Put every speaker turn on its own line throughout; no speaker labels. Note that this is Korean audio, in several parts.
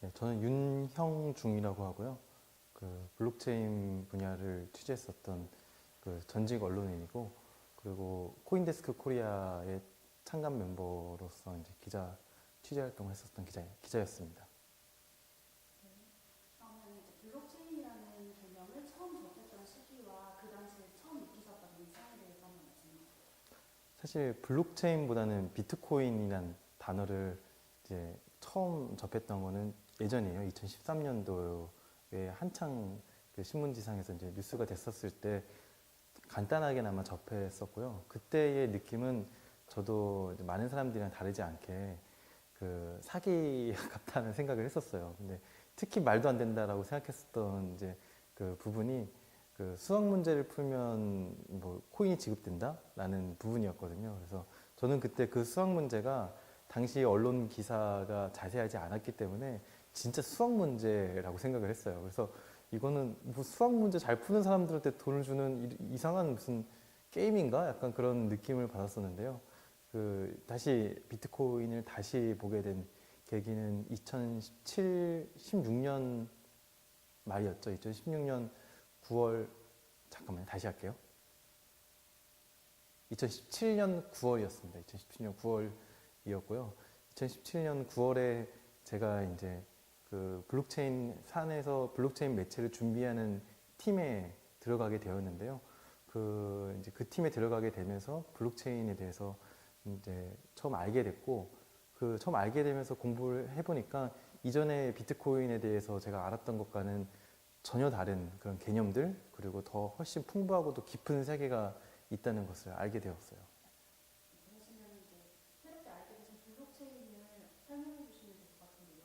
네, 저는 윤형중이라고 하고요. 그 블록체인 분야를 취재했었던 그 전직 언론인이고, 그리고 코인데스크 코리아의 창간 멤버로서 이제 기자 취재 활동을 했었던 기자였습니다.
그러면 이제 블록체인이라는 개념을 처음 접했던 시기와 그 당시에 처음 느끼셨던 인상에 대해서 한번 말씀해 주세요.
사실 블록체인보다는 비트코인이란 단어를 이제 처음 접했던 거는 예전이에요. 2013년도에 한창 그 신문지상에서 이제 뉴스가 됐었을 때 간단하게나마 접했었고요. 그때의 느낌은 저도 이제 많은 사람들이랑 다르지 않게 그 사기 같다는 생각을 했었어요. 근데 특히 말도 안 된다라고 생각했었던 이제 그 부분이 그 수학 문제를 풀면 뭐 코인이 지급된다라는 부분이었거든요. 그래서 저는 그때 그 수학 문제가 당시 언론 기사가 자세하지 않았기 때문에 진짜 수학 문제라고 생각을 했어요. 그래서 이거는 뭐 수학 문제 잘 푸는 사람들한테 돈을 주는 이상한 무슨 게임인가? 약간 그런 느낌을 받았었는데요. 그 다시 비트코인을 다시 보게 된 계기는 2017, 16년 말이었죠. 2016년 9월, 잠깐만요. 다시 할게요. 2017년 9월이었습니다. 2017년 9월이었고요. 2017년 9월에 제가 이제 그 블록체인 산에서 블록체인 매체를 준비하는 팀에 들어가게 되었는데요. 그 이제 그 팀에 들어가게 되면서 블록체인에 대해서 이제 처음 알게 됐고, 그 처음 알게 되면서 공부를 해보니까 이전에 비트코인에 대해서 제가 알았던 것과는 전혀 다른 그런 개념들, 그리고 더 훨씬 풍부하고 또 깊은 세계가 있다는 것을 알게 되었어요.
그러시면 이제 새롭게 알게 되신 블록체인을 설명해 주시면 될 것 같은데요.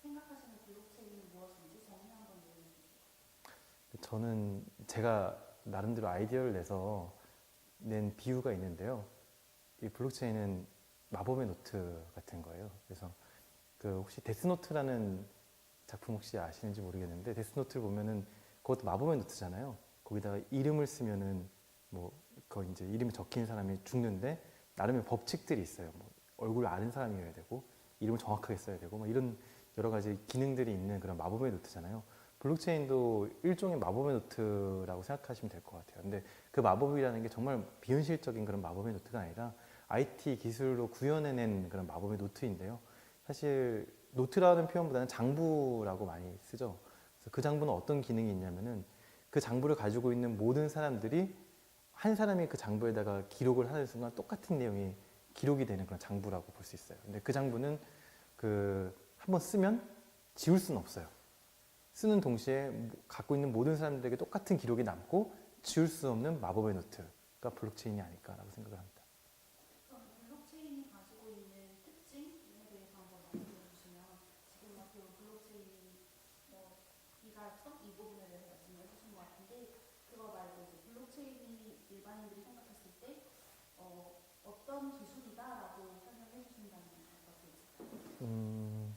생각하시는 블록체인은 무엇인지 정의 한번 내려주세요.
저는 제가 나름대로 아이디어를 내서 낸 비유가 있는데요. 이 블록체인은 마법의 노트 같은 거예요. 그래서 그 혹시 데스노트라는 작품 혹시 아시는지 모르겠는데, 데스노트를 보면은 그것도 마법의 노트잖아요. 거기다가 이름을 쓰면은 뭐 그 이제 이름이 적힌 사람이 죽는데 나름의 법칙들이 있어요. 뭐 얼굴 아는 사람이어야 되고 이름을 정확하게 써야 되고 뭐 이런 여러 가지 기능들이 있는 그런 마법의 노트잖아요. 블록체인도 일종의 마법의 노트라고 생각하시면 될 것 같아요. 근데 그 마법이라는 게 정말 비현실적인 그런 마법의 노트가 아니라 IT 기술로 구현해낸 그런 마법의 노트인데요. 사실 노트라는 표현보다는 장부라고 많이 쓰죠. 그래서 그 장부는 어떤 기능이 있냐면은 그 장부를 가지고 있는 모든 사람들이 한 사람이 그 장부에다가 기록을 하는 순간 똑같은 내용이 기록이 되는 그런 장부라고 볼 수 있어요. 근데 그 장부는 그 한번 쓰면 지울 수는 없어요. 쓰는 동시에 갖고 있는 모든 사람들에게 똑같은 기록이 남고 지울 수 없는 마법의 노트가 블록체인이 아닐까라고 생각을 합니다.
그럼 블록체인이 가지고 있는 특징에 대해서 한번 말씀해 주시면 지금 어떻게 보면 블록체인이 비가청 이 부분에 대해서 말씀을 해주신 것 같은데 그거 말고 이제 블록체인이 일반인들이 생각했을 때 어떤 기술이다라고 설명해 주신다면 어떻게 있을까요?
음,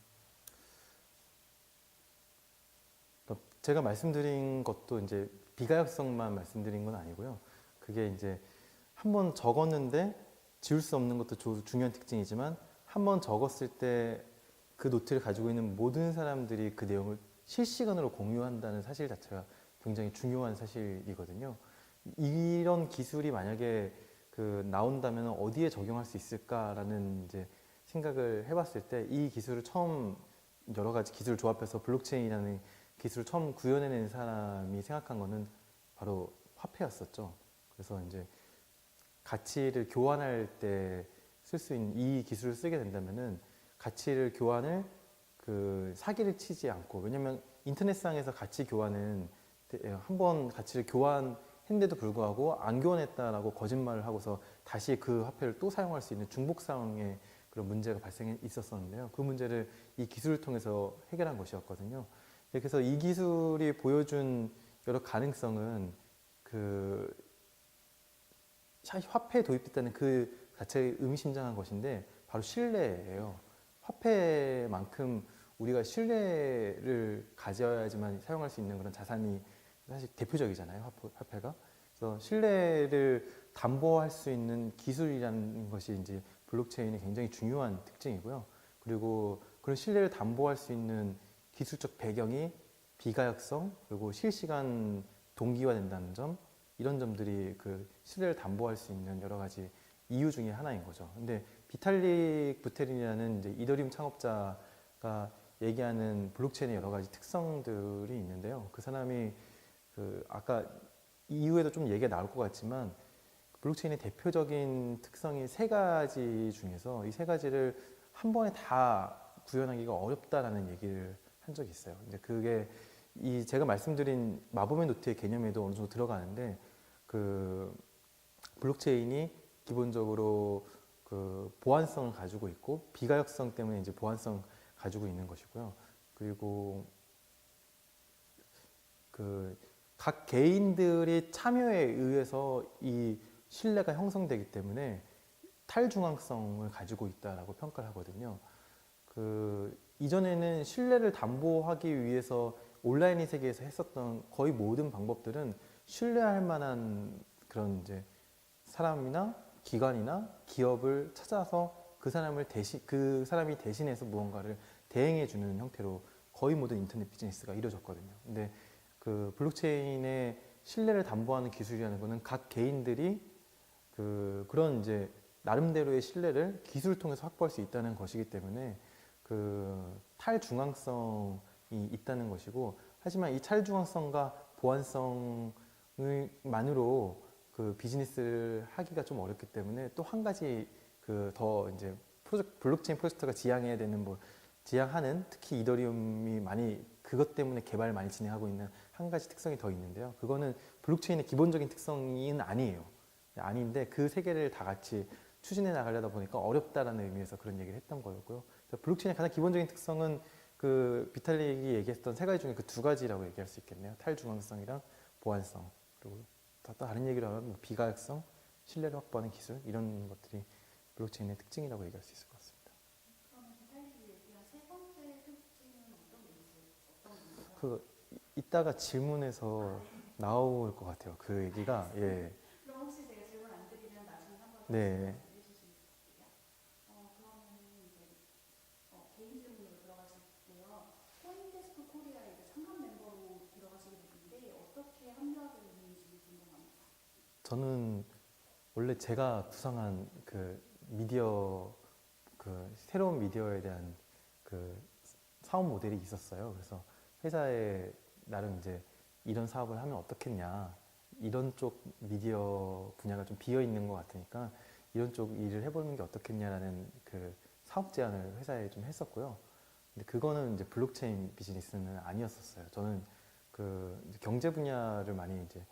제가 말씀드린 것도 이제 비가역성만 말씀드린 건 아니고요. 그게 이제 한 번 적었는데 지울 수 없는 것도 중요한 특징이지만 한 번 적었을 때 그 노트를 가지고 있는 모든 사람들이 그 내용을 실시간으로 공유한다는 사실 자체가 굉장히 중요한 사실이거든요. 이런 기술이 만약에 그 나온다면 어디에 적용할 수 있을까라는 이제 생각을 해봤을 때 이 기술을 처음 여러 가지 기술을 조합해서 블록체인이라는 기술을 처음 구현해낸 사람이 생각한 거는 바로 화폐였었죠. 그래서 이제 가치를 교환할 때 쓸 수 있는 이 기술을 쓰게 된다면은 가치를 교환을 그 사기를 치지 않고, 왜냐면 인터넷상에서 가치 교환은 한 번 가치를 교환했는데도 불구하고 안 교환했다라고 거짓말을 하고서 다시 그 화폐를 또 사용할 수 있는 중복사용의 그런 문제가 발생해 있었었는데요. 그 문제를 이 기술을 통해서 해결한 것이었거든요. 그래서 이 기술이 보여준 여러 가능성은 그 화폐에 도입됐다는 그 자체가 의미심장한 것인데 바로 신뢰예요. 화폐만큼 우리가 신뢰를 가져야지만 사용할 수 있는 그런 자산이 사실 대표적이잖아요. 화폐가. 그래서 신뢰를 담보할 수 있는 기술이라는 것이 이제 블록체인의 굉장히 중요한 특징이고요. 그리고 그런 신뢰를 담보할 수 있는 기술적 배경이 비가역성 그리고 실시간 동기화된다는 점 이런 점들이 그 신뢰를 담보할 수 있는 여러 가지 이유 중에 하나인 거죠. 근데 비탈릭 부테린이라는 이제 이더리움 창업자가 얘기하는 블록체인의 여러 가지 특성들이 있는데요. 그 사람이 그 아까 이후에도 좀 얘기가 나올 것 같지만 블록체인의 대표적인 특성이 세 가지 중에서 이 세 가지를 한 번에 다 구현하기가 어렵다라는 얘기를 한 적이 있어요. 근데 그게 이 제가 말씀드린 마법의 노트의 개념에도 어느 정도 들어가는데 그 블록체인이 기본적으로 그 보안성을 가지고 있고 비가역성 때문에 이제 보안성 가지고 있는 것이고요. 그리고 그 각 개인들의 참여에 의해서 이 신뢰가 형성되기 때문에 탈중앙성을 가지고 있다라고 평가를 하거든요. 그 이전에는 신뢰를 담보하기 위해서 온라인의 세계에서 했었던 거의 모든 방법들은 신뢰할 만한 그런 이제 사람이나 기관이나 기업을 찾아서 그 사람이 대신해서 무언가를 대행해 주는 형태로 거의 모든 인터넷 비즈니스가 이루어졌거든요. 근데 그 블록체인의 신뢰를 담보하는 기술이라는 것은 각 개인들이 그런 이제 나름대로의 신뢰를 기술을 통해서 확보할 수 있다는 것이기 때문에 그 탈중앙성이 있다는 것이고 하지만 이 탈중앙성과 보안성만으로 그 비즈니스를 하기가 좀 어렵기 때문에 또 한 가지 그 더 이제 블록체인 프로젝트가 지향해야 되는 뭐 지향하는 특히 이더리움이 많이 그것 때문에 개발 많이 진행하고 있는 한 가지 특성이 더 있는데요. 그거는 블록체인의 기본적인 특성은 아니에요. 아닌데 그 세 개를 다 같이 추진해 나가려다 보니까 어렵다라는 의미에서 그런 얘기를 했던 거였고요. 블록체인의 가장 기본적인 특성은 그 비탈릭이 얘기했던 세 가지 중에 그 두 가지라고 얘기할 수 있겠네요. 탈중앙성이랑 보안성 그리고 또 다른 얘기를 하면 뭐 비가역성, 신뢰를 확보하는 기술 이런 것들이 블록체인의 특징이라고 얘기할 수 있을 것 같습니다.
그러면 비탈릭이 얘기한 세 번째 특징은 어떤 게 있어요? 어떤 건가요?
그 이따가 질문에서 나올 것 같아요. 그 얘기가 예.
그럼 혹시 제가 질문 안 드리면 나중에 한번 다시
네.
말씀해 주시면 좋겠고요. 그러면 이제 개인 질문으로 들어가실게요. 코인데스크 코리아에 이제 창간 멤버로 들어가시게 됐는데 어떻게 합류하게 됐는지 궁금합니다.
저는 원래 제가 구상한 그 미디어 그 새로운 미디어에 대한 그 사업 모델이 있었어요. 그래서 회사에 나름 이제 이런 사업을 하면 어떻겠냐. 이런 쪽 미디어 분야가 좀 비어 있는 것 같으니까 이런 쪽 일을 해보는 게 어떻겠냐라는 그 사업 제안을 회사에 좀 했었고요. 근데 그거는 이제 블록체인 비즈니스는 아니었었어요. 저는 그 이제 경제 분야를 많이 이제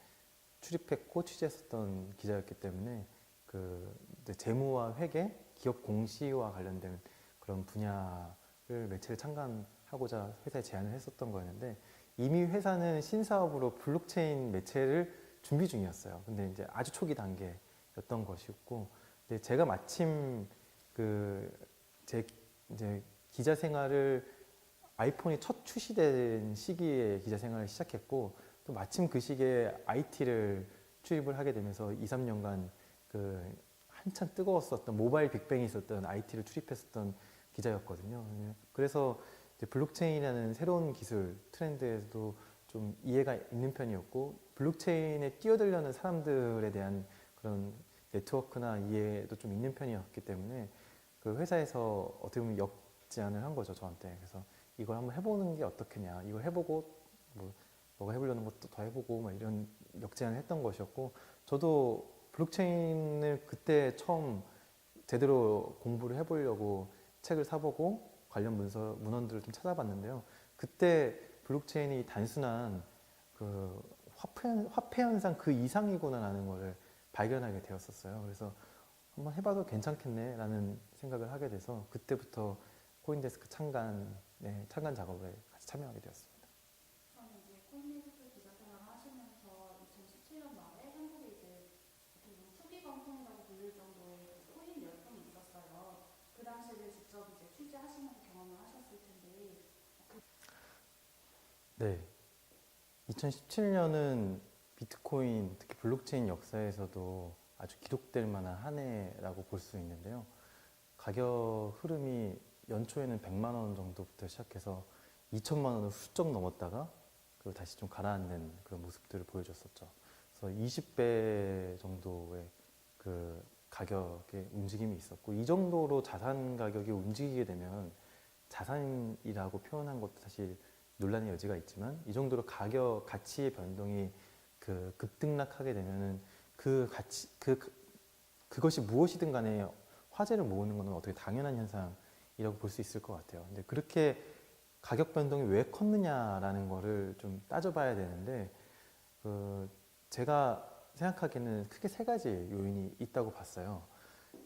출입했고 취재했었던 기자였기 때문에 그 이제 재무와 회계, 기업 공시와 관련된 그런 분야를 매체를 창간하고자 회사에 제안을 했었던 거였는데 이미 회사는 신사업으로 블록체인 매체를 준비 중이었어요. 근데 이제 아주 초기 단계였던 것이었고, 근데 제가 마침 그 제 이제 기자 생활을 아이폰이 첫 출시된 시기에 기자 생활을 시작했고 또 마침 그 시기에 IT를 출입을 하게 되면서 2, 3년간 그 한참 뜨거웠었던 모바일 빅뱅이 있었던 IT를 출입했었던 기자였거든요. 그래서 이제 블록체인이라는 새로운 기술 트렌드에도 좀 이해가 있는 편이었고 블록체인에 뛰어들려는 사람들에 대한 그런 네트워크나 이해도 좀 있는 편이었기 때문에 그 회사에서 어떻게 보면 역제안을 한 거죠 저한테. 그래서 이걸 한번 해보는 게 어떻겠냐. 이걸 해보고 뭐가 해보려는 것도 더 해보고 막 이런 역제안을 했던 것이었고 저도 블록체인을 그때 처음 제대로 공부를 해보려고 책을 사보고 관련 문헌들을 좀 찾아봤는데요. 그때 블록체인이 단순한 그 화폐 현상 그 이상이구나라는 것을 발견하게 되었었어요. 그래서 한번 해봐도 괜찮겠네라는 생각을 하게 돼서 그때부터 코인데스크 창간 작업에 같이 참여하게 되었습니다.
그럼 이제 코인데스크 기자 생활을 하시면서 2017년 말에 한국에 이제 어떻게 보면 투기 방송이라고 불릴 정도의 그 코인 열풍이 있었어요. 그 당시를 직접 이제 취재하시면서 경험을 하셨을 텐데
네, 2017년은 비트코인, 특히 블록체인 역사에서도 아주 기록될 만한 한 해라고 볼 수 있는데요. 가격 흐름이 연초에는 100만 원 정도부터 시작해서 2천만 원을 훌쩍 넘었다가 그리고 다시 좀 가라앉는 그런 모습들을 보여줬었죠. 그래서 20배 정도의 그 가격의 움직임이 있었고 이 정도로 자산 가격이 움직이게 되면 자산이라고 표현한 것도 사실 논란의 여지가 있지만 이 정도로 가치의 변동이 그 급등락하게 되면은 그 가치 그것이 무엇이든 간에 화제를 모으는 것은 어떻게 당연한 현상이라고 볼 수 있을 것 같아요. 근데 그렇게 가격 변동이 왜 컸느냐라는 거를 좀 따져봐야 되는데 제가 생각하기에는 크게 세 가지 요인이 있다고 봤어요.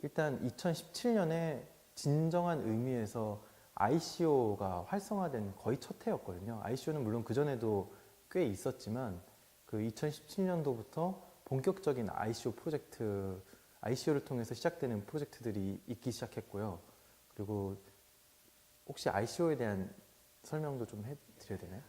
일단 2017년에 진정한 의미에서 ICO가 활성화된 거의 첫 해였거든요. ICO는 물론 그전에도 꽤 있었지만 그 2017년도부터 본격적인 ICO 프로젝트, ICO를 통해서 시작되는 프로젝트들이 있기 시작했고요. 그리고 혹시 ICO에 대한 설명도 좀 해드려야 되나요?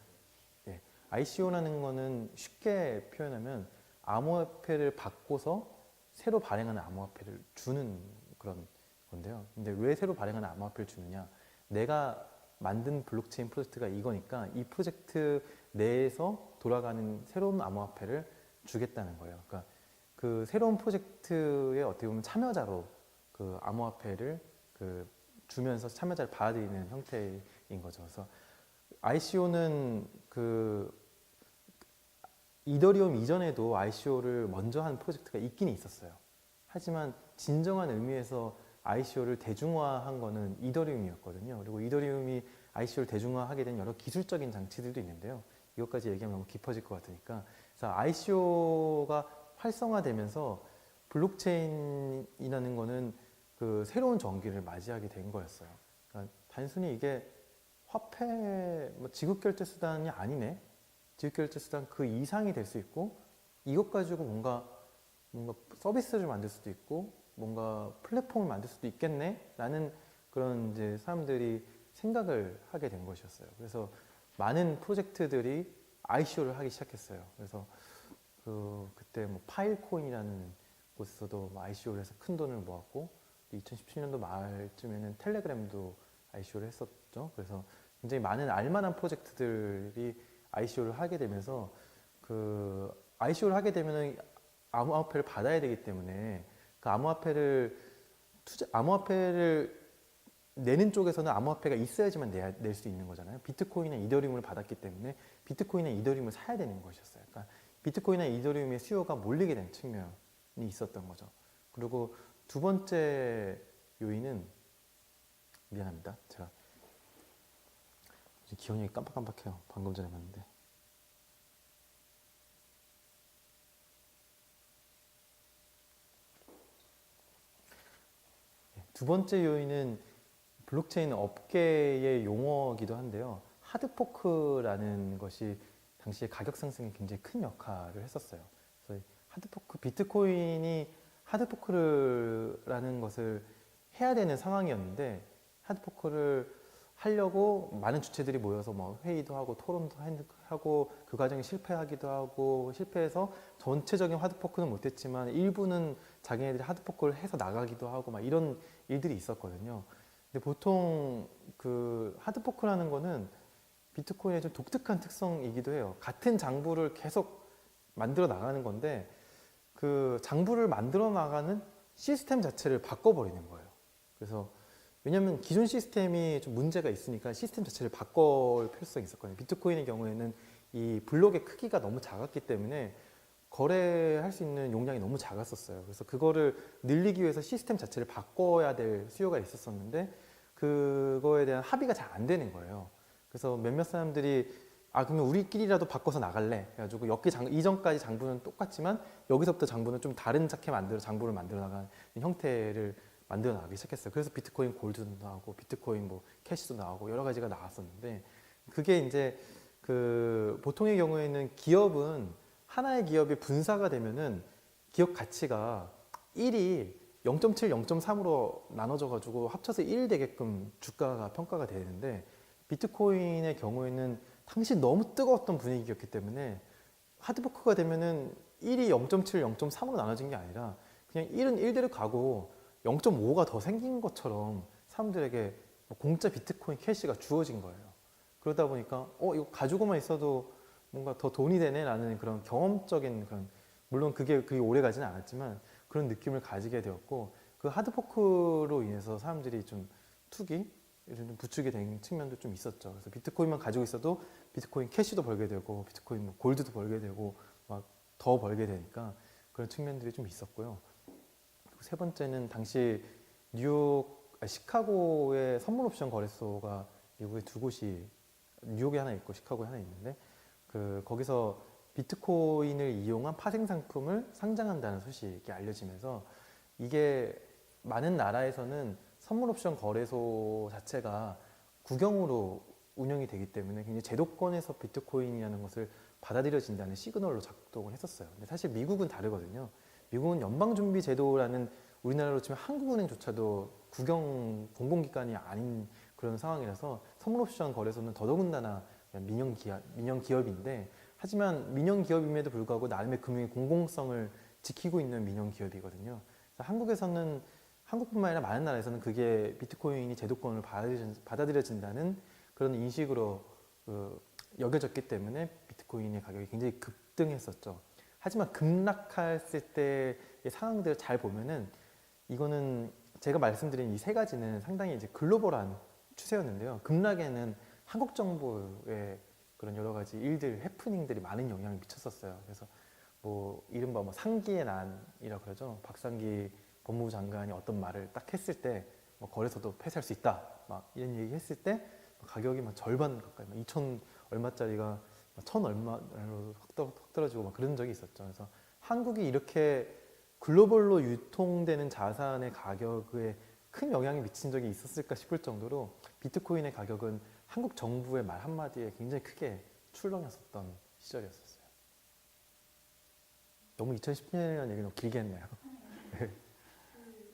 네. ICO라는 거는 쉽게 표현하면 암호화폐를 바꿔서 새로 발행하는 암호화폐를 주는 그런 건데요. 근데 왜 새로 발행하는 암호화폐를 주느냐? 내가 만든 블록체인 프로젝트가 이거니까 이 프로젝트 내에서 돌아가는 새로운 암호화폐를 주겠다는 거예요. 그러니까 그 새로운 프로젝트에 어떻게 보면 참여자로 그 암호화폐를 그 주면서 참여자를 받아들이는 형태인 거죠. 그래서 ICO는 그 이더리움 이전에도 ICO를 먼저 한 프로젝트가 있긴 있었어요. 하지만 진정한 의미에서 ICO를 대중화한 거는 이더리움이었거든요. 그리고 이더리움이 ICO를 대중화하게 된 여러 기술적인 장치들도 있는데요. 이것까지 얘기하면 너무 깊어질 것 같으니까. 그래서 ICO가 활성화되면서 블록체인이라는 거는 그 새로운 전기를 맞이하게 된 거였어요. 그러니까 단순히 이게 화폐, 뭐 지급결제 수단이 아니네. 지급결제 수단 그 이상이 될 수 있고 이것 가지고 뭔가 서비스를 만들 수도 있고 뭔가 플랫폼을 만들 수도 있겠네 라는 그런 이제 사람들이 생각을 하게 된 것이었어요. 그래서 많은 프로젝트들이 ICO를 하기 시작했어요. 그래서 그때 뭐 파일코인이라는 곳에서도 뭐 ICO를 해서 큰 돈을 모았고 2017년도 말쯤에는 텔레그램도 ICO를 했었죠. 그래서 굉장히 많은 알만한 프로젝트들이 ICO를 하게 되면서 그 ICO를 하게 되면은 암호화폐를 받아야 되기 때문에 그 암호화폐를 내는 쪽에서는 암호화폐가 있어야지만 낼 수 있는 거잖아요. 비트코인이나 이더리움을 받았기 때문에 비트코인이나 이더리움을 사야 되는 것이었어요. 그러니까 비트코인이나 이더리움의 수요가 몰리게 된 측면이 있었던 거죠. 그리고 두 번째 요인은 미안합니다. 제가 기억력이 깜빡깜빡해요. 방금 전에 봤는데. 두 번째 요인은 블록체인 업계의 용어이기도 한데요. 하드포크라는 것이 당시에 가격 상승에 굉장히 큰 역할을 했었어요. 그래서 비트코인이 하드포크라는 것을 해야 되는 상황이었는데 하드포크를 하려고 많은 주체들이 모여서 뭐 회의도 하고 토론도 하고 그 과정에 실패하기도 하고 실패해서 전체적인 하드포크는 못했지만 일부는 자기네들이 하드포크를 해서 나가기도 하고 막 이런 일들이 있었거든요. 근데 보통 그 하드포크라는 거는 비트코인의 좀 독특한 특성이기도 해요. 같은 장부를 계속 만들어 나가는 건데 그 장부를 만들어 나가는 시스템 자체를 바꿔버리는 거예요. 그래서 왜냐하면 기존 시스템이 좀 문제가 있으니까 시스템 자체를 바꿀 필요성이 있었거든요. 비트코인의 경우에는 이 블록의 크기가 너무 작았기 때문에 거래할 수 있는 용량이 너무 작았었어요. 그래서 그거를 늘리기 위해서 시스템 자체를 바꿔야 될 수요가 있었었는데 그거에 대한 합의가 잘 안 되는 거예요. 그래서 몇몇 사람들이 그러면 우리끼리라도 바꿔서 나갈래. 그래가지고 이전까지 장부는 똑같지만 여기서부터 장부는 좀 다른 장부를 만들어 나가는 형태를 만들어 나가기 시작했어요. 그래서 비트코인 골드도 나오고 비트코인 뭐 캐시도 나오고 여러 가지가 나왔었는데 그게 이제 그 보통의 경우에는 하나의 기업이 분사가 되면은 기업 가치가 1이 0.7, 0.3으로 나눠져 가지고 합쳐서 1 되게끔 주가가 평가가 되는데 비트코인의 경우에는 당시 너무 뜨거웠던 분위기였기 때문에 하드포크가 되면은 1이 0.7, 0.3으로 나눠진 게 아니라 그냥 1은 1대로 가고 0.5가 더 생긴 것처럼 사람들에게 공짜 비트코인 캐시가 주어진 거예요. 그러다 보니까 이거 가지고만 있어도 뭔가 더 돈이 되네라는 그런 경험적인 그런, 물론 그게 오래 가지는 않았지만 그런 느낌을 가지게 되었고, 그 하드포크로 인해서 사람들이 좀 투기 좀 부추게 된 측면도 좀 있었죠. 그래서 비트코인만 가지고 있어도 비트코인 캐시도 벌게 되고 비트코인 뭐 골드도 벌게 되고 막 더 벌게 되니까 그런 측면들이 좀 있었고요. 그리고 세 번째는 당시 시카고의 선물 옵션 거래소가 미국에 두 곳이, 뉴욕에 하나 있고 시카고에 하나 있는데, 거기서 비트코인을 이용한 파생 상품을 상장한다는 소식이 알려지면서, 이게 많은 나라에서는 선물 옵션 거래소 자체가 국영으로 운영이 되기 때문에 굉장히 제도권에서 비트코인이라는 것을 받아들여진다는 시그널로 작동을 했었어요. 근데 사실 미국은 다르거든요. 미국은 연방준비제도라는, 우리나라로 치면 한국은행조차도 국영 공공기관이 아닌 그런 상황이라서 선물 옵션 거래소는 더더군다나 민영 기업인데, 하지만 민영 기업임에도 불구하고 나름의 금융의 공공성을 지키고 있는 민영 기업이거든요. 그래서 한국에서는, 한국뿐만 아니라 많은 나라에서는 그게 비트코인이 제도권을 받아들여진다는 그런 인식으로 여겨졌기 때문에 비트코인의 가격이 굉장히 급등했었죠. 하지만 급락했을 때의 상황들을 잘 보면은, 이거는 제가 말씀드린 이 세 가지는 상당히 이제 글로벌한 추세였는데요. 급락에는 한국 정부의 그런 여러 가지 일들, 해프닝들이 많은 영향을 미쳤었어요. 그래서 뭐 이른바 뭐 상기의 난이라 그러죠. 박상기 법무부 장관이 어떤 말을 딱 했을 때 뭐 거래소도 폐쇄할 수 있다, 막 이런 얘기 했을 때 가격이 막 절반 가까이, 막 2천 얼마짜리가 1,000 얼마로 확 떨어지고 막 그런 적이 있었죠. 그래서 한국이 이렇게 글로벌로 유통되는 자산의 가격에 큰 영향이 미친 적이 있었을까 싶을 정도로 비트코인의 가격은 한국 정부의 말 한마디에 굉장히 크게 출렁였었던 시절이었어요. 너무 2010년 얘기 너무 길게 했네요.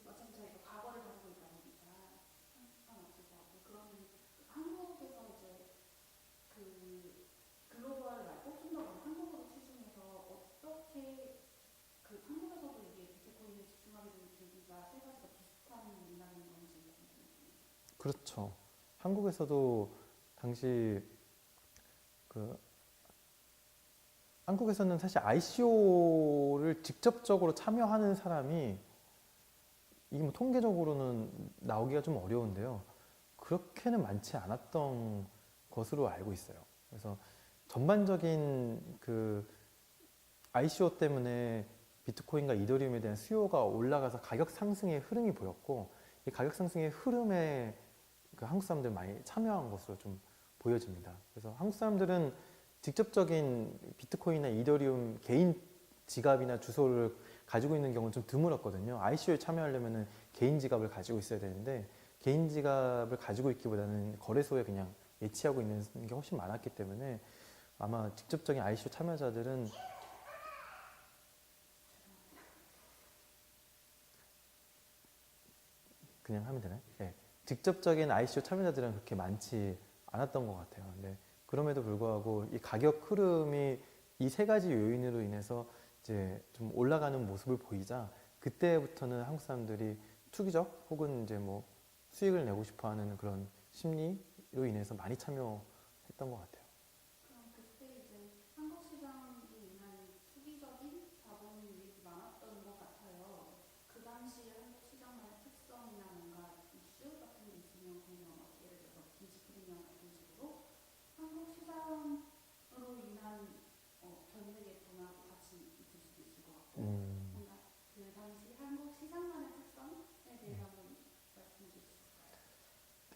어차피 저희가 과거를 가지고 있다 보니까 상관없을 것 같고, 그러면 한국에서 이제 글로벌 말고 좀 더 한국으로 치중해서 어떻게 한국에서도 이게 비트코인에 집중하게 된 계기가 세 가지가 비슷한 맥락인 건지 궁금해요.
그렇죠. 한국에서도 당시 그 한국에서는 사실 ICO를 직접적으로 참여하는 사람이, 이게 뭐 통계적으로는 나오기가 좀 어려운데요. 그렇게는 많지 않았던 것으로 알고 있어요. 그래서 전반적인 ICO 때문에 비트코인과 이더리움에 대한 수요가 올라가서 가격 상승의 흐름이 보였고, 이 가격 상승의 흐름에 한국 사람들 많이 참여한 것으로 좀 보여집니다. 그래서 한국 사람들은 직접적인 비트코인이나 이더리움 개인 지갑이나 주소를 가지고 있는 경우는 좀 드물었거든요. ICO에 참여하려면 개인 지갑을 가지고 있어야 되는데, 개인 지갑을 가지고 있기보다는 거래소에 그냥 예치하고 있는 게 훨씬 많았기 때문에, 아마 직접적인 ICO 참여자들은 그냥 하면 되나요? 네. 직접적인 ICO 참여자들은 그렇게 많지 않았던 것 같아요. 근데 그럼에도 불구하고 이 가격 흐름이 이 세 가지 요인으로 인해서 이제 좀 올라가는 모습을 보이자, 그때부터는 한국 사람들이 투기적 혹은 이제 뭐 수익을 내고 싶어하는 그런 심리로 인해서 많이 참여했던 것 같아요.
그럼 그때 이제 한국 시장이 인한 투기적인 자본 유입이 많았던 것 같아요. 그 당시에 한국 시장만의 특성이나 뭔가 이슈 같은 게 있으면 그냥 예를 들어서 디지플리형 같은 식으로 한국 시장으로 인한 견적의 변화도 같이 있을 수도 있을 것 같고, 뭔가 그 당시 한국 시장만의 특성에 대해서 한번 말씀해 주실 수 있을까요?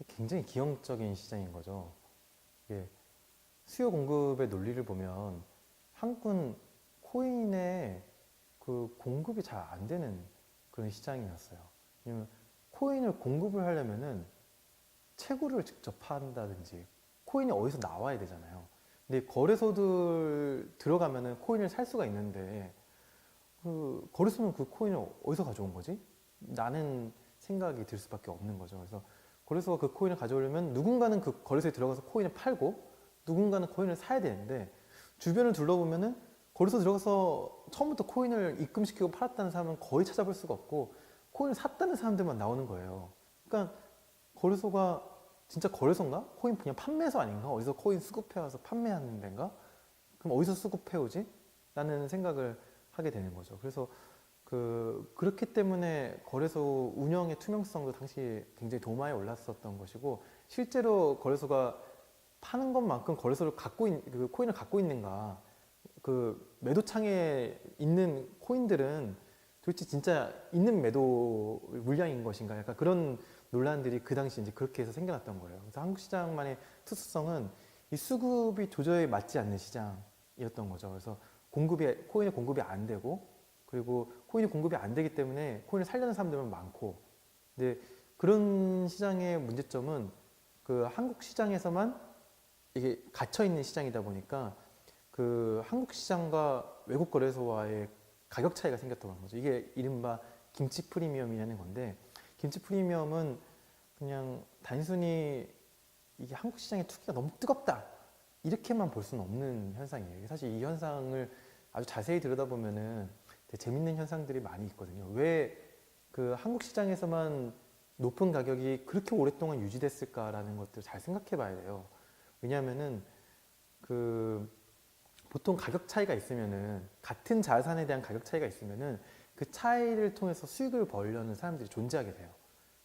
굉장히 기형적인 시장인 거죠. 이게 수요 공급의 논리를 보면 한국은 코인의 공급이 잘 안 되는 그런 시장이었어요. 왜냐면 코인을 공급을 하려면은 채굴을 직접 한다든지 코인이 어디서 나와야 되잖아요. 근데 거래소들 들어가면은 코인을 살 수가 있는데, 거래소는 그 코인을 어디서 가져온 거지? 라는 생각이 들 수밖에 없는 거죠. 그래서 거래소가 그 코인을 가져오려면 누군가는 그 거래소에 들어가서 코인을 팔고 누군가는 코인을 사야 되는데, 주변을 둘러보면은 거래소 들어가서 처음부터 코인을 입금시키고 팔았다는 사람은 거의 찾아볼 수가 없고, 코인을 샀다는 사람들만 나오는 거예요. 그러니까 거래소가 진짜 거래소인가? 코인 그냥 판매소 아닌가? 어디서 코인 수급해와서 판매하는 데인가? 그럼 어디서 수급해오지? 라는 생각을 하게 되는 거죠. 그래서 그렇기 때문에 거래소 운영의 투명성도 당시 굉장히 도마에 올랐었던 것이고, 실제로 거래소가 파는 것만큼 거래소를 그 코인을 갖고 있는가, 그 매도창에 있는 코인들은 도대체 진짜 있는 매도 물량인 것인가, 약간 그런 논란들이 그 당시 이제 그렇게 해서 생겨났던 거예요. 그래서 한국 시장만의 특수성은 이 수급이 도저히 맞지 않는 시장이었던 거죠. 그래서 코인의 공급이 안 되고, 그리고 코인이 공급이 안 되기 때문에 코인을 살려는 사람들은 많고, 근데 그런 시장의 문제점은 그 한국 시장에서만 이게 갇혀 있는 시장이다 보니까 그 한국 시장과 외국 거래소와의 가격 차이가 생겼던 거죠. 이게 이른바 김치 프리미엄이라는 건데, 김치 프리미엄은 그냥 단순히 이게 한국 시장의 투기가 너무 뜨겁다 이렇게만 볼 수는 없는 현상이에요. 사실 이 현상을 아주 자세히 들여다보면은 되게 재밌는 현상들이 많이 있거든요. 왜 그 한국 시장에서만 높은 가격이 그렇게 오랫동안 유지됐을까라는 것들 잘 생각해 봐야 돼요. 왜냐하면은 그 보통 가격 차이가 있으면은, 같은 자산에 대한 가격 차이가 있으면은 그 차이를 통해서 수익을 벌려는 사람들이 존재하게 돼요.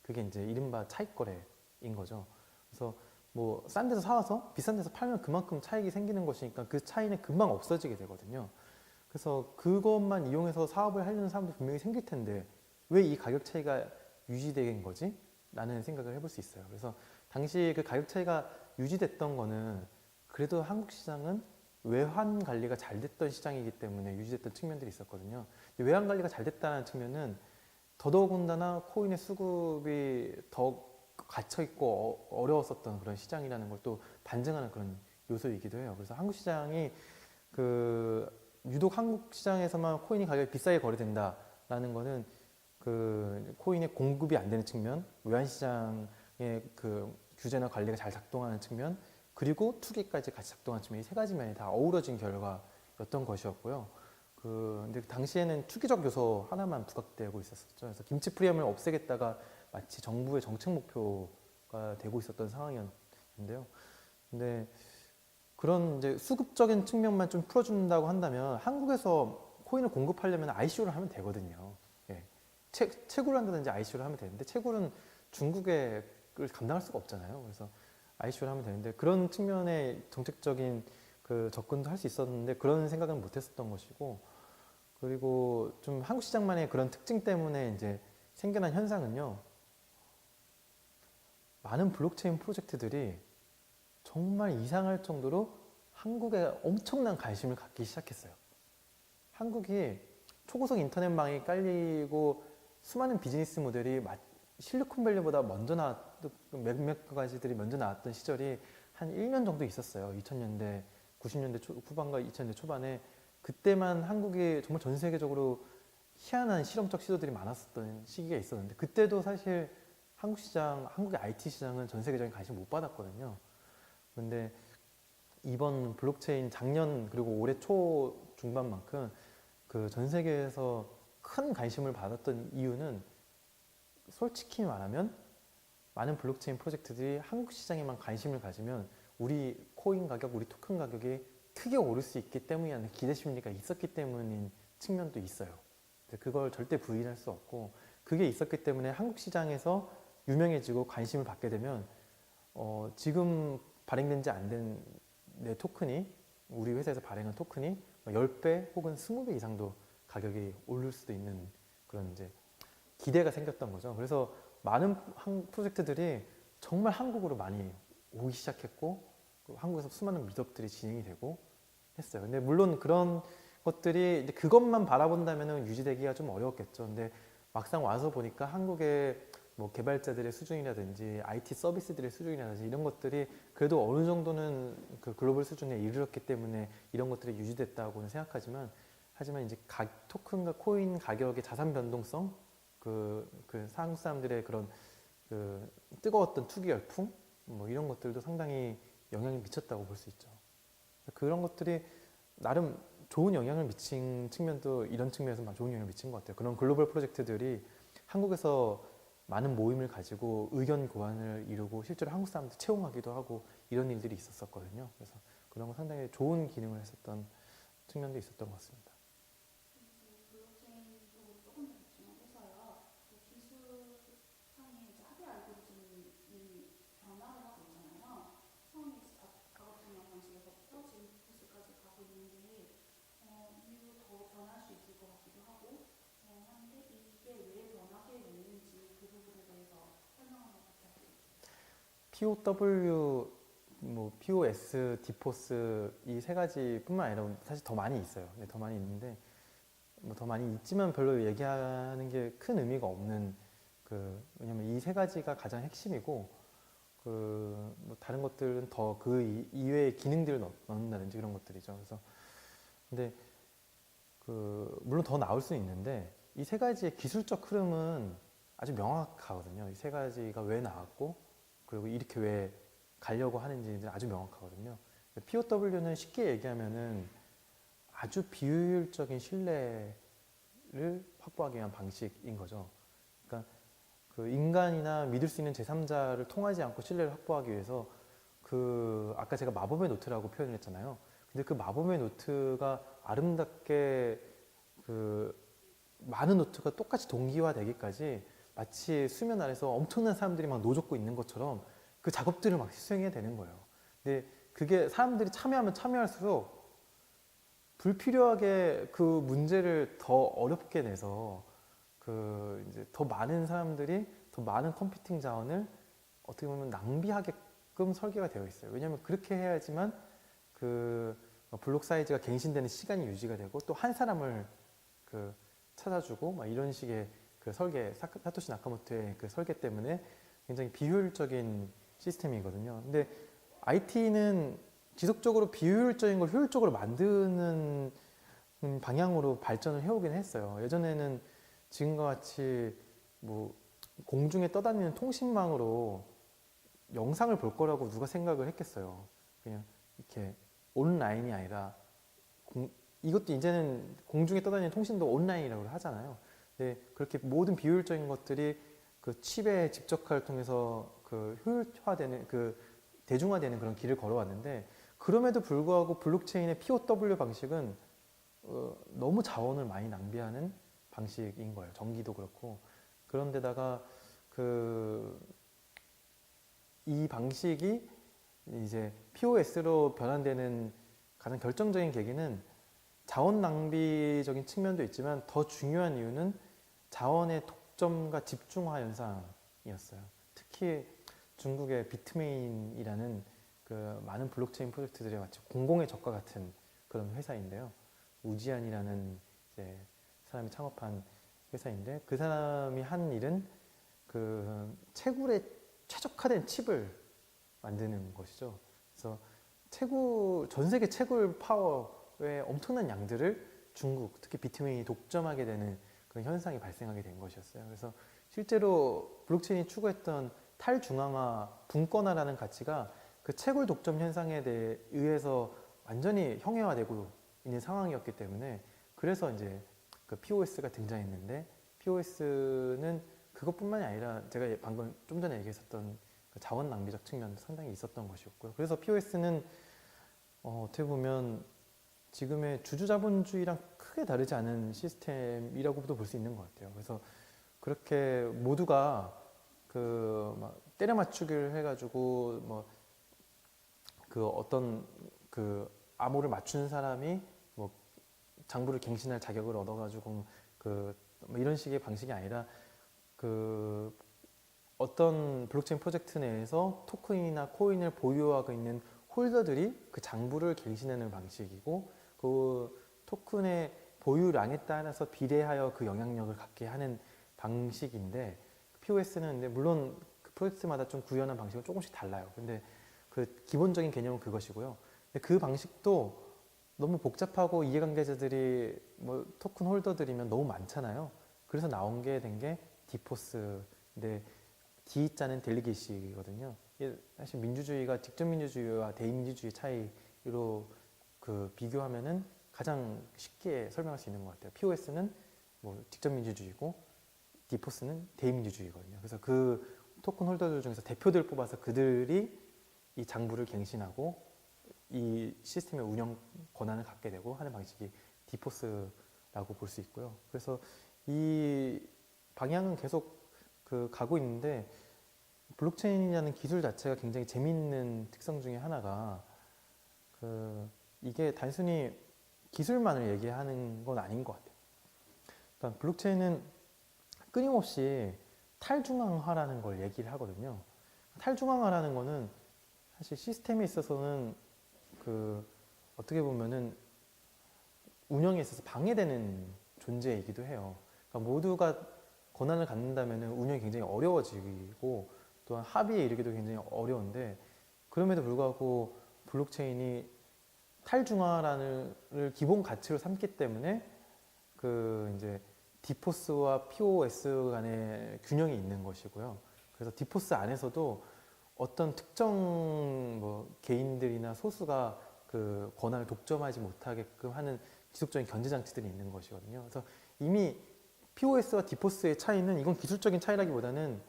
그게 이제 이른바 차익 거래인 거죠. 그래서 뭐 싼 데서 사와서 비싼 데서 팔면 그만큼 차익이 생기는 것이니까 그 차이는 금방 없어지게 되거든요. 그래서 그것만 이용해서 사업을 하려는 사람도 분명히 생길 텐데 왜 이 가격 차이가 유지된 거지? 라는 생각을 해볼 수 있어요. 그래서 당시 그 가격 차이가 유지됐던 거는 그래도 한국 시장은 외환 관리가 잘 됐던 시장이기 때문에 유지됐던 측면들이 있었거든요. 근데 외환 관리가 잘 됐다는 측면은 더더군다나 코인의 수급이 더 갇혀있고 어려웠었던 그런 시장이라는 걸 또 반증하는 그런 요소이기도 해요. 그래서 한국 시장이 유독 한국 시장에서만 코인이 가격이 비싸게 거래된다라는 거는 그 코인의 공급이 안 되는 측면, 외환 시장의 그 규제나 관리가 잘 작동하는 측면, 그리고 투기까지 같이 작동하는 측면, 이 세 가지 면이 다 어우러진 결과였던 것이었고요. 근데 당시에는 투기적 요소 하나만 부각되고 있었었죠. 그래서 김치 프리미엄을 없애겠다가 마치 정부의 정책 목표가 되고 있었던 상황이었는데요. 근데 그런 이제 수급적인 측면만 좀 풀어준다고 한다면 한국에서 코인을 공급하려면 ICO를 하면 되거든요. 예. 채굴을 한다든지 ICO를 하면 되는데 채굴은 중국을 감당할 수가 없잖아요. 그래서 ICO를 하면 되는데 그런 측면의 정책적인 그 접근도 할 수 있었는데 그런 생각은 못했었던 것이고, 그리고 좀 한국 시장만의 그런 특징 때문에 이제 생겨난 현상은요, 많은 블록체인 프로젝트들이 정말 이상할 정도로 한국에 엄청난 관심을 갖기 시작했어요. 한국이 초고속 인터넷망이 깔리고 수많은 비즈니스 모델이 실리콘밸리보다 먼저 몇몇 가지들이 먼저 나왔던 시절이 한 1년 정도 있었어요. 2000년대, 90년대 후반과 2000년대 초반에. 그때만 한국이 정말 전 세계적으로 희한한 실험적 시도들이 많았었던 시기가 있었는데, 그때도 사실 한국의 IT 시장은 전 세계적인 관심을 못 받았거든요. 그런데 이번 블록체인 작년 그리고 올해 초 중반만큼 그 전 세계에서 큰 관심을 받았던 이유는 솔직히 말하면 많은 블록체인 프로젝트들이 한국 시장에만 관심을 가지면 우리 코인 가격, 우리 토큰 가격이 크게 오를 수 있기 때문이라는 기대 심리가 있었기 때문인 측면도 있어요. 그걸 절대 부인할 수 없고, 그게 있었기 때문에 한국 시장에서 유명해지고 관심을 받게 되면 지금 발행된 지 안 된 내 토큰이, 우리 회사에서 발행한 토큰이 10배 혹은 20배 이상도 가격이 오를 수도 있는 그런 이제 기대가 생겼던 거죠. 그래서 많은 프로젝트들이 정말 한국으로 많이 오기 시작했고, 한국에서 수많은 미드업들이 진행이 되고 했어요. 근데 물론 그런 것들이 이제 그것만 바라본다면 유지되기가 좀 어려웠겠죠. 근데 막상 와서 보니까 한국의 뭐 개발자들의 수준이라든지 IT 서비스들의 수준이라든지 이런 것들이 그래도 어느 정도는 그 글로벌 수준에 이르렀기 때문에 이런 것들이 유지됐다고는 생각하지만, 하지만 이제 토큰과 코인 가격의 자산 변동성, 한국 사람들의 그런 그 뜨거웠던 투기 열풍, 뭐 이런 것들도 상당히 영향이 미쳤다고 볼 수 있죠. 그런 것들이 나름 좋은 영향을 미친 측면도, 이런 측면에서 좋은 영향을 미친 것 같아요. 그런 글로벌 프로젝트들이 한국에서 많은 모임을 가지고 의견 교환을 이루고 실제로 한국 사람들 채용하기도 하고 이런 일들이 있었었거든요. 그래서 그런 거 상당히 좋은 기능을 했었던 측면도 있었던 것 같습니다.
블록체인도 조금 더 집중해서요. 기술상의 합의 알고리즘이 변화를 하고 있잖아요. 처음에 작업증명 방식에서부터 지금 디스까지 가고 있는데 이후 더 변할 수 있을 것 같기도 하고 한데 이게 왜 변하게 됐는지 그 부분에 대해서 설명을 부탁드립니다.
POW, 뭐 POS, 디포스 이 세 가지뿐만 아니라 사실 더 많이 있어요. 네, 더 많이 있는데 뭐 더 많이 있지만 별로 얘기하는 게 큰 의미가 없는 왜냐면 이 세 가지가 가장 핵심이고 뭐 다른 것들은 더 그 이외의 기능들을 넣는다든지 그런 것들이죠. 그래서 근데 물론 더 나올 수는 있는데 이 세 가지의 기술적 흐름은 아주 명확하거든요. 이 세 가지가 왜 나왔고 그리고 이렇게 왜 가려고 하는지 아주 명확하거든요. POW는 쉽게 얘기하면은 아주 비효율적인 신뢰를 확보하기 위한 방식인 거죠. 그러니까 그 인간이나 믿을 수 있는 제3자를 통하지 않고 신뢰를 확보하기 위해서 아까 제가 마법의 노트라고 표현을 했잖아요. 근데 그 마법의 노트가 아름답게 많은 노트가 똑같이 동기화되기까지 마치 수면 아래서 엄청난 사람들이 막 노젓고 있는 것처럼 그 작업들을 막 수행해야 되는 거예요. 근데 그게 사람들이 참여하면 참여할수록 불필요하게 그 문제를 더 어렵게 내서 이제 더 많은 사람들이 더 많은 컴퓨팅 자원을 어떻게 보면 낭비하게끔 설계가 되어 있어요. 왜냐하면 그렇게 해야지만 블록 사이즈가 갱신되는 시간이 유지가 되고 또 한 사람을 찾아주고 막 이런 식의 설계, 사토시 나카모토의 그 설계 때문에 굉장히 비효율적인 시스템이거든요. 근데 IT는 지속적으로 비효율적인 걸 효율적으로 만드는 방향으로 발전을 해오긴 했어요. 예전에는 지금과 같이 뭐 공중에 떠다니는 통신망으로 영상을 볼 거라고 누가 생각을 했겠어요. 그냥 이렇게 온라인이 아니라 이것도 이제는 공중에 떠다니는 통신도 온라인이라고 하잖아요. 근데 그렇게 모든 비효율적인 것들이 그 칩의 집적화를 통해서 효율화되는 대중화되는 그런 길을 걸어왔는데 그럼에도 불구하고 블록체인의 POW 방식은 너무 자원을 많이 낭비하는 방식인 거예요. 전기도 그렇고. 그런데다가 이 방식이 이제 POS로 변환되는 가장 결정적인 계기는 자원 낭비적인 측면도 있지만 더 중요한 이유는 자원의 독점과 집중화 현상이었어요. 특히 중국의 비트메인이라는 많은 블록체인 프로젝트들에 마치 공공의 적과 같은 그런 회사인데요. 우지안이라는 이제 사람이 창업한 회사인데 그 사람이 한 일은 채굴에 최적화된 칩을 만드는 것이죠. 그래서 전 세계 채굴 파워의 엄청난 양들을 중국, 특히 비트메인이 독점하게 되는 그런 현상이 발생하게 된 것이었어요. 그래서 실제로 블록체인이 추구했던 탈중앙화, 분권화라는 가치가 그 채굴 독점 현상에 의해서 완전히 형해화되고 있는 상황이었기 때문에 그래서 이제 POS가 등장했는데 POS는 그것뿐만이 아니라 제가 방금 좀 전에 얘기했었던 자원 낭비적 측면도 상당히 있었던 것이었고요. 그래서 POS는 어떻게 보면 지금의 주주자본주의랑 크게 다르지 않은 시스템이라고도 볼 수 있는 것 같아요. 그래서 그렇게 모두가 막 때려 맞추기를 해가지고 어떤 암호를 맞추는 사람이 뭐 장부를 갱신할 자격을 얻어가지고 뭐 이런 식의 방식이 아니라 어떤 블록체인 프로젝트 내에서 토큰이나 코인을 보유하고 있는 홀더들이 그 장부를 갱신하는 방식이고 그 토큰의 보유량에 따라서 비례하여 그 영향력을 갖게 하는 방식인데 POS는 물론 그 프로젝트마다 좀 구현한 방식은 조금씩 달라요. 근데 기본적인 개념은 그것이고요. 근데 그 방식도 너무 복잡하고 이해관계자들이 뭐 토큰 홀더들이면 너무 많잖아요. 그래서 나온 게 된 게 디포스인데 D자는 델리게이시거든요. 사실 민주주의가 직접 민주주의와 대의민주주의 차이로 비교하면은 가장 쉽게 설명할 수 있는 것 같아요. POS는 뭐 직접 민주주의고 디포스는 대민주주의거든요. 그래서 그 토큰 홀더들 중에서 대표들 뽑아서 그들이 이 장부를 갱신하고 이 시스템의 운영 권한을 갖게 되고 하는 방식이 디포스라고 볼 수 있고요. 그래서 이 방향은 계속 그 가고 있는데 블록체인이라는 기술 자체가 굉장히 재미있는 특성 중에 하나가 그 이게 단순히 기술만을 얘기하는 건 아닌 것 같아요. 그러니까 블록체인은 끊임없이 탈중앙화라는 걸 얘기를 하거든요. 탈중앙화라는 거는 사실 시스템에 있어서는 그 어떻게 보면은 운영에 있어서 방해되는 존재이기도 해요. 그러니까 모두가 권한을 갖는다면 운영이 굉장히 어려워지고 또한 합의에 이르기도 굉장히 어려운데 그럼에도 불구하고 블록체인이 탈중앙화라는 기본 가치로 삼기 때문에 그 이제 디포스와 POS 간의 균형이 있는 것이고요. 그래서 디포스 안에서도 어떤 특정 뭐 개인들이나 소수가 그 권한을 독점하지 못하게끔 하는 지속적인 견제 장치들이 있는 것이거든요. 그래서 이미 POS와 디포스의 차이는 이건 기술적인 차이라기보다는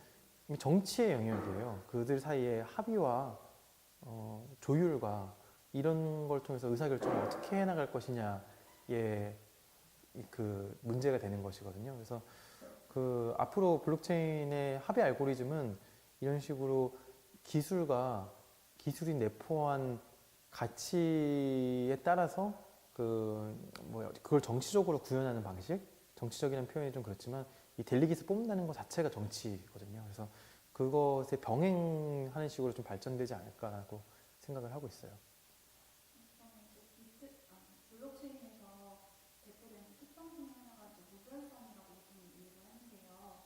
이미 정치의 영역이에요. 그들 사이의 합의와 조율과 이런 걸 통해서 의사결정을 어떻게 해나갈 것이냐의 그 문제가 되는 것이거든요. 그래서 그 앞으로 블록체인의 합의 알고리즘은 이런 식으로 기술이 내포한 가치에 따라서 그걸 정치적으로 구현하는 방식, 정치적이라는 표현이 좀 그렇지만 이 델리게이트 뽑는다는 것 자체가 정치거든요. 그래서 그것에 병행하는 식으로 좀 발전되지 않을까라고 생각을 하고 있어요.
그러면 이제 블록체인에서 대표되는 특성 중에 하나가 이제 무결성이라고 보통 얘기를 하는데요.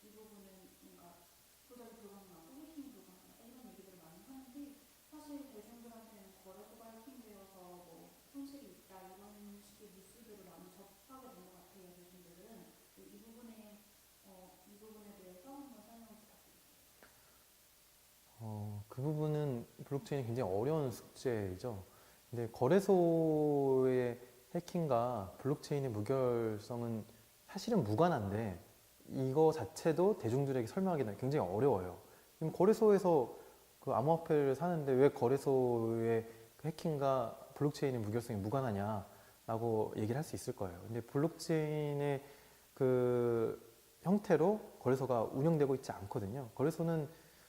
이 부분은 뭔가 조작이 불가능하고 해킹이 불가능하다 이런 얘기들을 많이 하는데 사실 대중들한테는 거래소가 해킹되어서 뭐 손실이 있다 이런 식의 뉴스들을 많이 접하게 된 것 같아요. 대중들은 이 부분에 대해서 한번 설명을 부탁드릴게요.
그 부분은 블록체인이 굉장히 어려운 숙제이죠. 근데 거래소의 해킹과 블록체인의 무결성은 사실은 무관한데 이거 자체도 대중들에게 설명하기는 굉장히 어려워요. 지금 거래소에서 그 암호화폐를 사는데 왜 거래소의 그 해킹과 블록체인의 무결성이 무관하냐라고 얘기를 할 수 있을 거예요. 근데 블록체인의 그 형태로 거래소가 운영되고 있지 않거든요. 거래소는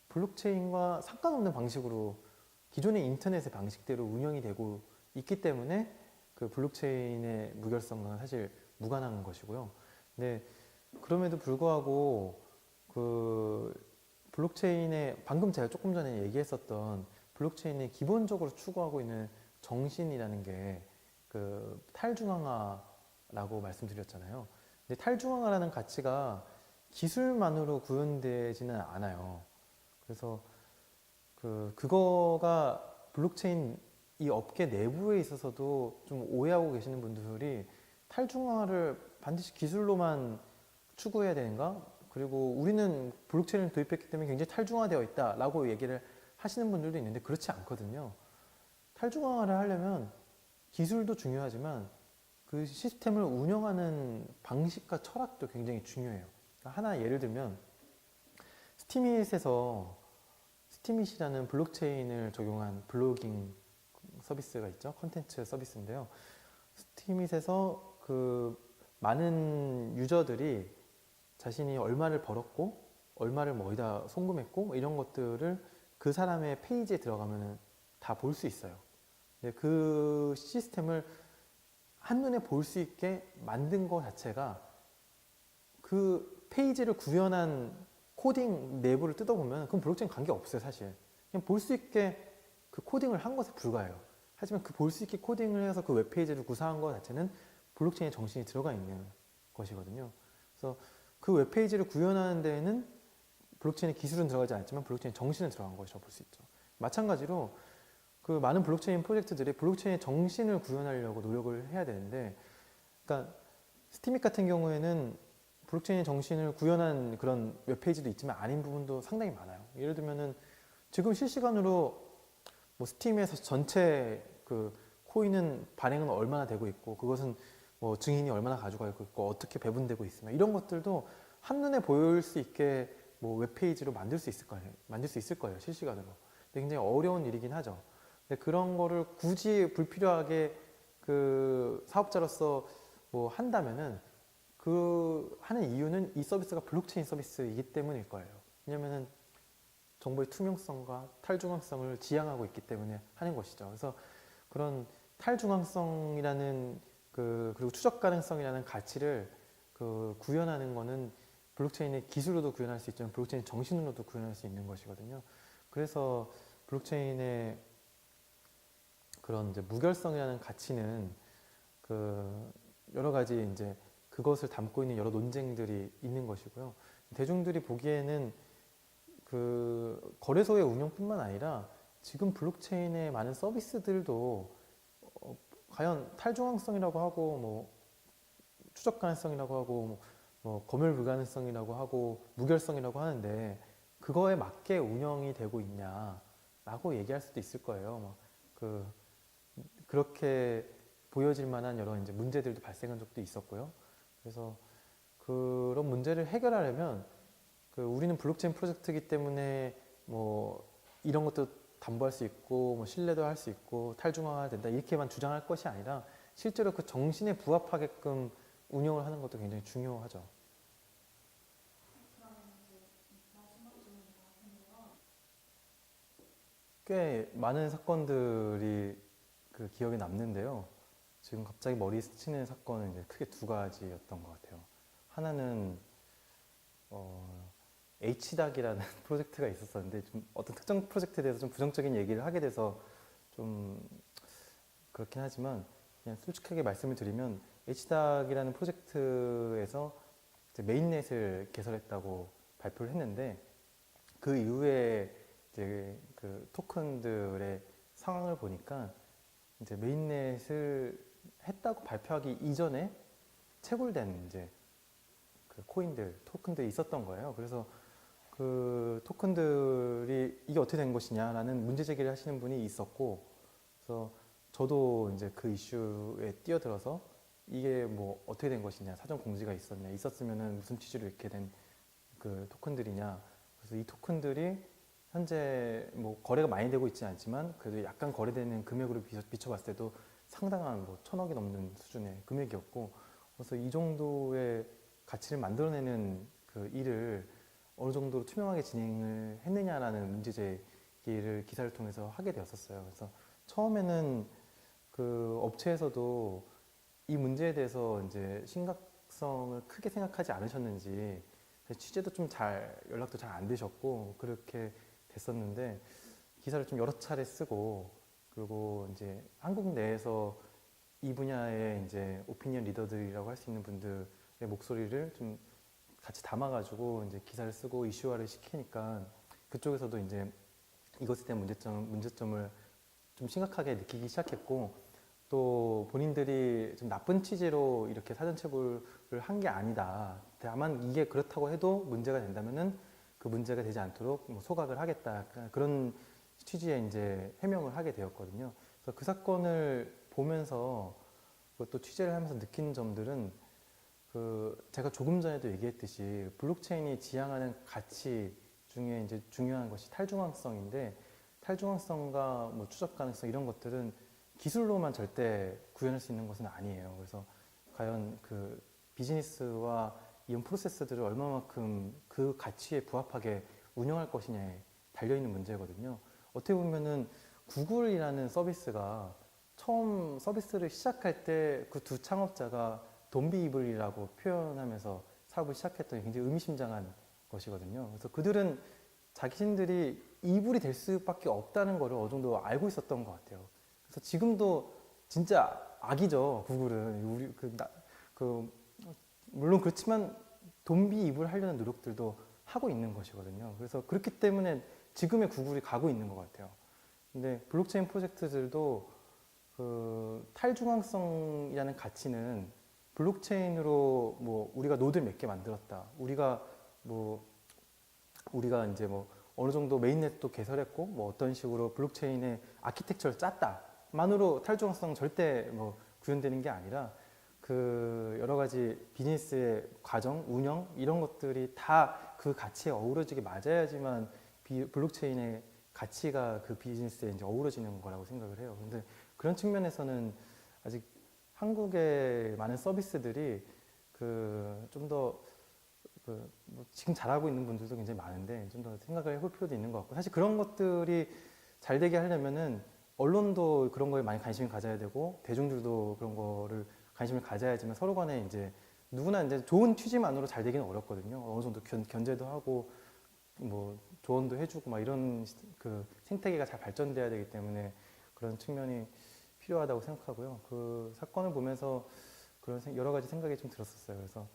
블록체인과 상관없는 방식으로 기존의 인터넷의 방식대로 운영이 되고 있기 때문에 그 블록체인의 무결성과 사실 무관한 것이고요. 근데 그럼에도 불구하고 그 블록체인의 방금 제가 조금 전에 얘기했었던 블록체인이 기본적으로 추구하고 있는 정신이라는 게 그 탈중앙화라고 말씀드렸잖아요. 근데 탈중앙화라는 가치가 기술만으로 구현되지는 않아요. 그래서 그거가 블록체인 이 업계 내부에 있어서도 좀 오해하고 계시는 분들이 탈중앙화를 반드시 기술로만 추구해야 되는가? 그리고 우리는 블록체인을 도입했기 때문에 굉장히 탈중앙화되어 있다라고 얘기를 하시는 분들도 있는데 그렇지 않거든요. 탈중앙화를 하려면 기술도 중요하지만 그 시스템을 운영하는 방식과 철학도 굉장히 중요해요. 그러니까 하나 예를 들면 스티밋이라는 블록체인을 적용한 블로깅 서비스가 있죠. 컨텐츠 서비스인데요. 스티밋에서 그 많은 유저들이 자신이 얼마를 벌었고 얼마를 뭐 어디다 송금했고 이런 것들을 그 사람의 페이지에 들어가면 다 볼 수 있어요. 근데 그 시스템을 한눈에 볼 수 있게 만든 것 자체가 그 페이지를 구현한 코딩 내부를 뜯어보면 그건 블록체인 관계 없어요, 사실. 그냥 볼 수 있게 그 코딩을 한 것에 불과해요. 하지만 그 볼 수 있게 코딩을 해서 그 웹페이지를 구사한 것 자체는 블록체인의 정신이 들어가 있는 것이거든요. 그래서 그 웹페이지를 구현하는 데에는 블록체인의 기술은 들어가지 않지만 블록체인 정신은 들어간 것이라고 볼 수 있죠. 마찬가지로 그 많은 블록체인 프로젝트들이 블록체인의 정신을 구현하려고 노력을 해야 되는데, 그러니까 스티밋 같은 경우에는 블록체인의 정신을 구현한 그런 웹페이지도 있지만 아닌 부분도 상당히 많아요. 예를 들면은 지금 실시간으로 뭐 스팀에서 전체 그 코인은 발행은 얼마나 되고 있고 그것은 뭐 증인이 얼마나 가져가고 있고 어떻게 배분되고 있으며 이런 것들도 한눈에 보일 수 있게 뭐 웹페이지로 만들 수 있을 거예요 실시간으로. 근데 굉장히 어려운 일이긴 하죠. 근데 그런 거를 굳이 불필요하게 그 사업자로서 뭐 한다면은 그 하는 이유는 이 서비스가 블록체인 서비스이기 때문일 거예요. 왜냐면은 정보의 투명성과 탈중앙성을 지향하고 있기 때문에 하는 것이죠. 그래서 그런 탈중앙성이라는 그리고 추적 가능성이라는 가치를 구현하는 거는 블록체인의 기술로도 구현할 수 있지만 블록체인 정신으로도 구현할 수 있는 것이거든요. 그래서 블록체인의 그런 이제 무결성이라는 가치는 여러 가지 이제 그것을 담고 있는 여러 논쟁들이 있는 것이고요. 대중들이 보기에는 거래소의 운영뿐만 아니라 지금 블록체인의 많은 서비스들도 과연 탈중앙성이라고 하고 뭐 추적 가능성이라고 하고 뭐 검열 불가능성이라고 하고 무결성이라고 하는데 그거에 맞게 운영이 되고 있냐라고 얘기할 수도 있을 거예요. 그렇게 보여질 만한 여러 이제 문제들도 발생한 적도 있었고요. 그래서 그런 문제를 해결하려면 우리는 블록체인 프로젝트이기 때문에 뭐 이런 것도 담보할 수 있고 뭐 신뢰도 할 수 있고 탈중앙화 된다 이렇게만 주장할 것이 아니라 실제로 그 정신에 부합하게끔 운영을 하는 것도 굉장히 중요하죠.
그러면 이제 마지막 질문인 것 같은데요.
꽤 많은 사건들이 기억에 남는데요. 지금 갑자기 머리에 스치는 사건은 이제 크게 두 가지였던 것 같아요. 하나는 HDAC이라는 프로젝트가 있었었는데 좀 어떤 특정 프로젝트에 대해서 좀 부정적인 얘기를 하게 돼서 좀 그렇긴 하지만 그냥 솔직하게 말씀을 드리면 HDAC이라는 프로젝트에서 이제 메인넷을 개설했다고 발표를 했는데 그 이후에 이제 그 토큰들의 상황을 보니까 이제 메인넷을 했다고 발표하기 이전에 채굴된 이제 그 코인들, 토큰들이 있었던 거예요. 그래서 그 토큰들이 이게 어떻게 된 것이냐라는 문제 제기를 하시는 분이 있었고, 그래서 저도 이제 그 이슈에 뛰어들어서 이게 뭐 어떻게 된 것이냐, 사전 공지가 있었냐, 있었으면은 무슨 취지로 이렇게 된 그 토큰들이냐. 그래서 이 토큰들이 현재 뭐 거래가 많이 되고 있지는 않지만 그래도 약간 거래되는 금액으로 비춰봤을 때도 상당한 뭐 1,000억이 넘는 수준의 금액이었고, 그래서 이 정도의 가치를 만들어내는 그 일을 어느 정도로 투명하게 진행을 했느냐라는 문제 제기를 기사를 통해서 하게 되었었어요. 그래서 처음에는 그 업체에서도 이 문제에 대해서 이제 심각성을 크게 생각하지 않으셨는지 취재도 좀 연락도 잘 안 되셨고 그렇게 됐었는데 기사를 좀 여러 차례 쓰고 그리고 이제 한국 내에서 이 분야의 이제 오피니언 리더들이라고 할 수 있는 분들의 목소리를 좀 같이 담아가지고 이제 기사를 쓰고 이슈화를 시키니까 그쪽에서도 이제 이것에 대한 문제점을 좀 심각하게 느끼기 시작했고 또 본인들이 좀 나쁜 취지로 이렇게 사전체불을 한 게 아니다. 다만 이게 그렇다고 해도 문제가 된다면은 그 문제가 되지 않도록 뭐 소각을 하겠다. 그런 취지의 이제 해명을 하게 되었거든요. 그래서 그 사건을 보면서 또 취재를 하면서 느낀 점들은 제가 조금 전에도 얘기했듯이 블록체인이 지향하는 가치 중에 이제 중요한 것이 탈중앙성인데 탈중앙성과 뭐 추적 가능성 이런 것들은 기술로만 절대 구현할 수 있는 것은 아니에요. 그래서 과연 그 비즈니스와 이런 프로세스들을 얼마만큼 그 가치에 부합하게 운영할 것이냐에 달려있는 문제거든요. 어떻게 보면은 구글이라는 서비스가 처음 서비스를 시작할 때 그 두 창업자가 돈비 이블이라고 표현하면서 사업을 시작했던 게 굉장히 의미심장한 것이거든요. 그래서 그들은 자신들이 이불이 될 수밖에 없다는 것을 어느 정도 알고 있었던 것 같아요. 그래서 지금도 진짜 악이죠, 구글은. 물론 그렇지만 돈비 이불 하려는 노력들도 하고 있는 것이거든요. 그래서 그렇기 때문에 지금의 구글이 가고 있는 것 같아요. 근데 블록체인 프로젝트들도 탈중앙성이라는 가치는 블록체인으로 뭐 우리가 노드를 몇 개 만들었다. 우리가 이제 뭐 어느 정도 메인넷도 개설했고 뭐 어떤 식으로 블록체인의 아키텍처를 짰다. 만으로 탈중앙성 절대 뭐 구현되는 게 아니라 그 여러 가지 비즈니스의 과정, 운영 이런 것들이 다 그 가치에 어우러지게 맞아야지만 블록체인의 가치가 그 비즈니스에 이제 어우러지는 거라고 생각을 해요. 근데 그런 측면에서는 아직 한국의 많은 서비스들이 그 좀 더 그 뭐 지금 잘하고 있는 분들도 굉장히 많은데 좀 더 생각을 해볼 필요도 있는 것 같고, 사실 그런 것들이 잘 되게 하려면은 언론도 그런 거에 많이 관심을 가져야 되고 대중들도 그런 거를 관심을 가져야지만 서로 간에 이제 누구나 이제 좋은 취지만으로 잘 되기는 어렵거든요. 어느 정도 견제도 하고 뭐 조언도 해주고 막 이런 그 생태계가 잘 발전돼야 되기 때문에 그런 측면이 필요하다고 생각하고요. 그 사건을 보면서 그런 여러 가지 생각이 좀 들었었어요. 그래서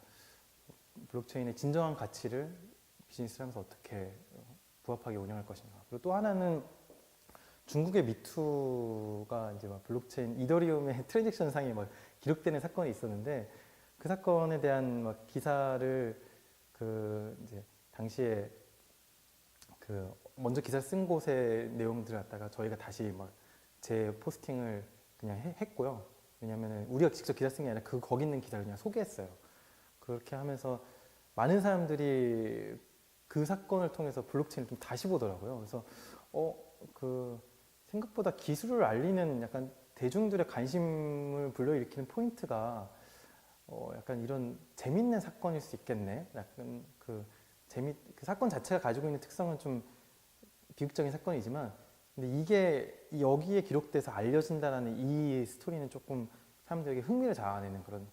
블록체인의 진정한 가치를 비즈니스를 하면서 어떻게 부합하게 운영할 것인가. 그리고 또 하나는 중국의 미투가 이제 막 블록체인 이더리움의 트랜잭션 상이 막 기록되는 사건이 있었는데, 그 사건에 대한 막 기사를 그 이제 당시에 그 먼저 기사를 쓴 곳의 내용들을 갖다가 저희가 다시 막 제 포스팅을 그냥 했고요. 왜냐면은 우리가 직접 기사 쓴 게 아니라 그 거기 있는 기사를 그냥 소개했어요. 그렇게 하면서 많은 사람들이 그 사건을 통해서 블록체인을 좀 다시 보더라고요. 그래서 그 생각보다 기술을 알리는 약간 대중들의 관심을 불러일으키는 포인트가 약간 이런 재밌는 사건일 수 있겠네. 약간 그 사건 자체가 가지고 있는 특성은 좀 비극적인 사건이지만, 근데 이게 여기에 기록돼서 알려진다라는 이 스토리는 조금 사람들에게 흥미를 자아내는 그런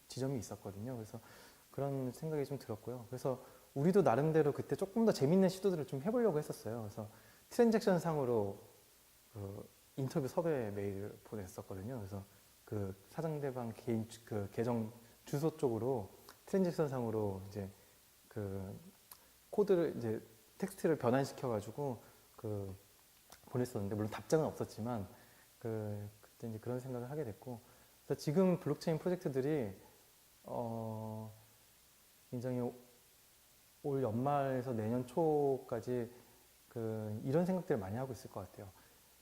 지점이 있었거든요. 그래서 그런 생각이 좀 들었고요. 그래서 우리도 나름대로 그때 조금 더 재밌는 시도들을 좀 해보려고 했었어요. 그래서 트랜잭션 상으로 그 인터뷰 섭외 메일을 보냈었거든요. 그래서 그 사장대방 개인 그 계정 주소 쪽으로 트랜잭션 상으로 이제 그 코드를 이제 텍스트를 변환시켜가지고 그 보냈었는데, 물론 답장은 없었지만 그때 이제 그런 생각을 하게 됐고, 그래서 지금 블록체인 프로젝트들이 굉장히 올 연말에서 내년 초까지 이런 생각들을 많이 하고 있을 것 같아요.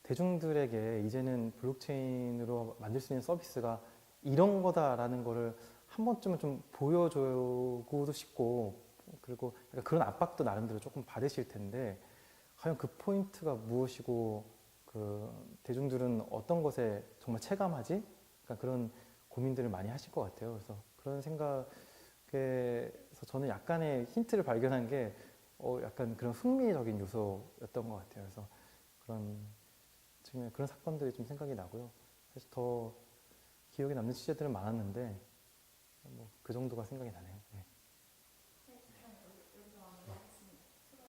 대중들에게 이제는 블록체인으로 만들 수 있는 서비스가 이런 거다라는 거를 한 번쯤은 좀 보여주고도 싶고, 그리고 약간 그런 압박도 나름대로 조금 받으실 텐데, 과연 그 포인트가 무엇이고 그 대중들은 어떤 것에 정말 체감하지? 그러니까 그런 고민들을 많이 하실 것 같아요. 그래서 그런 생각에서 저는 약간의 힌트를 발견한 게 약간 그런 흥미적인 요소였던 것 같아요. 그래서 그런 측면, 그런 사건들이 좀 생각이 나고요. 사실 더 기억에 남는 취재들은 많았는데 뭐 그 정도가 생각이 나네요. 네.